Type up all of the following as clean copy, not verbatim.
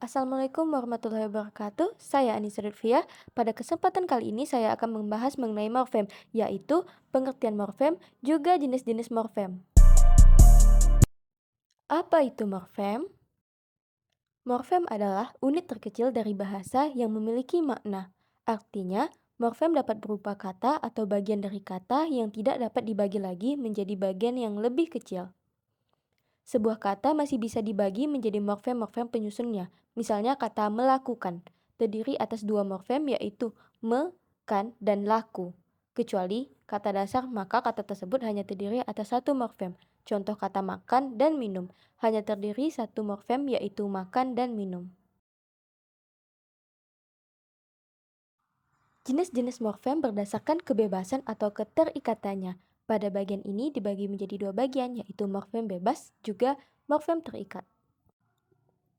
Assalamualaikum warahmatullahi wabarakatuh. Saya Anissa Lutfia. Pada kesempatan kali ini saya akan membahas mengenai morfem, yaitu pengertian morfem juga jenis-jenis morfem. Apa itu morfem? Morfem adalah unit terkecil dari bahasa yang memiliki makna. Artinya, morfem dapat berupa kata atau bagian dari kata yang tidak dapat dibagi lagi menjadi bagian yang lebih kecil. Sebuah kata masih bisa dibagi menjadi morfem-morfem penyusunnya. Misalnya kata melakukan, terdiri atas dua morfem yaitu me, kan, dan laku. Kecuali kata dasar, maka kata tersebut hanya terdiri atas satu morfem. Contoh kata makan dan minum, hanya terdiri satu morfem yaitu makan dan minum. Jenis-jenis morfem berdasarkan kebebasan atau keterikatannya. Pada bagian ini dibagi menjadi dua bagian, yaitu morfem bebas juga morfem terikat.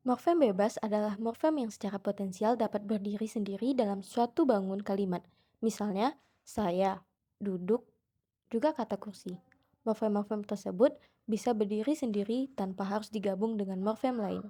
Morfem bebas adalah morfem yang secara potensial dapat berdiri sendiri dalam suatu bangun kalimat. Misalnya, saya, duduk, juga kata kursi. Morfem-morfem tersebut bisa berdiri sendiri tanpa harus digabung dengan morfem lain.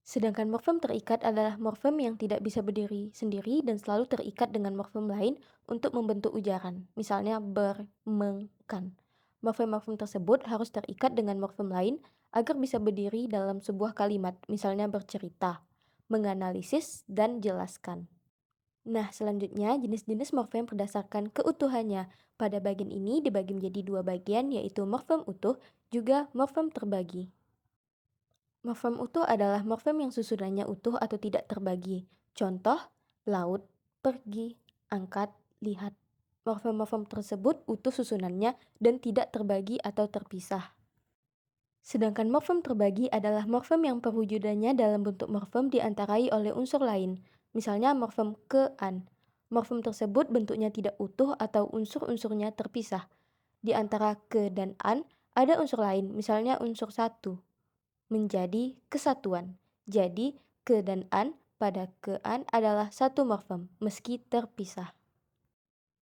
Sedangkan morfem terikat adalah morfem yang tidak bisa berdiri sendiri dan selalu terikat dengan morfem lain untuk membentuk ujaran. Misalnya ber, meng, kan. Morfem-morfem tersebut harus terikat dengan morfem lain agar bisa berdiri dalam sebuah kalimat, misalnya bercerita, menganalisis, dan jelaskan. Nah, selanjutnya jenis-jenis morfem berdasarkan keutuhannya. Pada bagian ini dibagi menjadi dua bagian, yaitu morfem utuh juga morfem terbagi. Morfem utuh adalah morfem yang susunannya utuh atau tidak terbagi. Contoh, laut, pergi, angkat, lihat. Morfem-morfem tersebut utuh susunannya dan tidak terbagi atau terpisah. Sedangkan morfem terbagi adalah morfem yang perwujudannya dalam bentuk morfem diantarai oleh unsur lain. Misalnya morfem ke-an. Morfem tersebut bentuknya tidak utuh atau unsur-unsurnya terpisah. Di antara ke dan an ada unsur lain, misalnya unsur satu, menjadi kesatuan. Jadi, ke dan an pada ke-an adalah satu morfem, meski terpisah.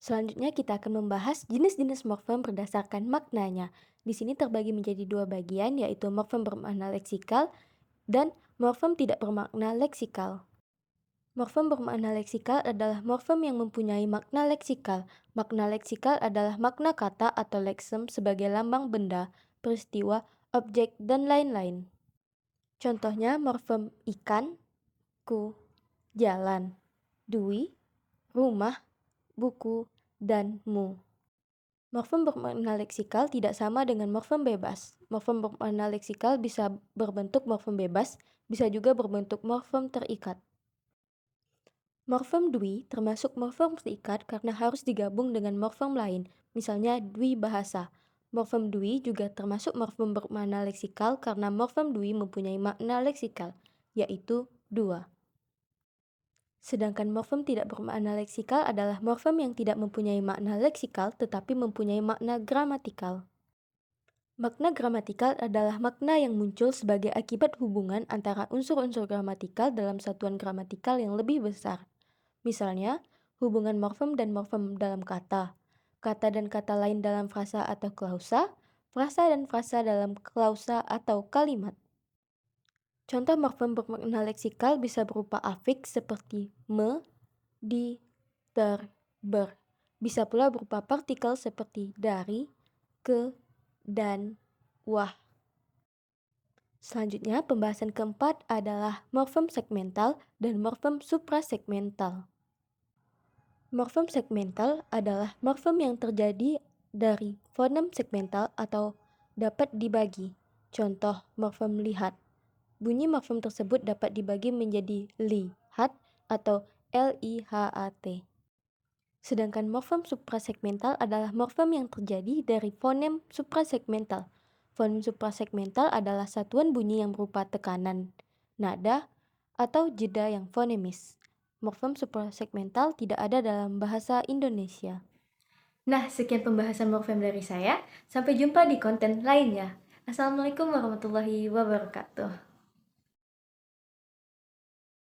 Selanjutnya kita akan membahas jenis-jenis morfem berdasarkan maknanya. Di sini terbagi menjadi dua bagian, yaitu morfem bermakna leksikal dan morfem tidak bermakna leksikal. Morfem bermakna leksikal adalah morfem yang mempunyai makna leksikal. Makna leksikal adalah makna kata atau leksem sebagai lambang benda, peristiwa, objek, dan lain-lain. Contohnya morfem ikan, ku, jalan, dui, rumah, buku, dan mu. Morfem bermakna leksikal tidak sama dengan morfem bebas. Morfem bermakna leksikal bisa berbentuk morfem bebas, bisa juga berbentuk morfem terikat. Morfem dwi termasuk morfem terikat karena harus digabung dengan morfem lain, misalnya dwi bahasa. Morfem dwi juga termasuk morfem bermakna leksikal karena morfem dwi mempunyai makna leksikal, yaitu dua. Sedangkan morfem tidak bermakna leksikal adalah morfem yang tidak mempunyai makna leksikal tetapi mempunyai makna gramatikal. Makna gramatikal adalah makna yang muncul sebagai akibat hubungan antara unsur-unsur gramatikal dalam satuan gramatikal yang lebih besar. Misalnya, hubungan morfem dan morfem dalam kata dan kata lain dalam frasa atau klausa, frasa dan frasa dalam klausa atau kalimat. Contoh morfem bermakna leksikal bisa berupa afiks seperti me, di, ter, ber. Bisa pula berupa partikel seperti dari, ke, dan, wah. Selanjutnya, pembahasan keempat adalah morfem segmental dan morfem suprasegmental. Morfem segmental adalah morfem yang terjadi dari fonem segmental atau dapat dibagi. Contoh morfem lihat. Bunyi morfem tersebut dapat dibagi menjadi lihat atau lihat. Sedangkan morfem suprasegmental adalah morfem yang terjadi dari fonem suprasegmental. Fonem suprasegmental adalah satuan bunyi yang berupa tekanan, nada, atau jeda yang fonemis. Morfem suprasegmental tidak ada dalam bahasa Indonesia. Nah, sekian pembahasan morfem dari saya. Sampai jumpa di konten lainnya. Assalamualaikum warahmatullahi wabarakatuh.